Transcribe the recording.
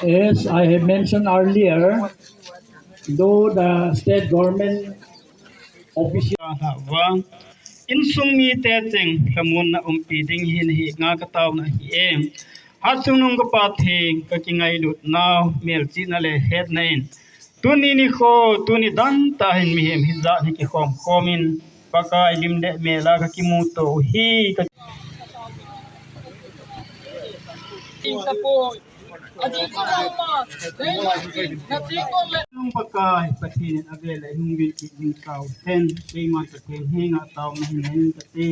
As I have mentioned earlier, though the state government official insung mi te cheng kamun na pi ding hin hi nga ka taw na hi em hasung nung ka pa thing ka kingai lut naw mel chi na le het nain tuni ni kho tuni dan ta hin mi hem hi za ni ki khom khomin pakai lim de mela ka ki mu to hi ka nung pakai pathin avela hung bil ki ding taw ten ei ma ta ten henga taw na hin ka te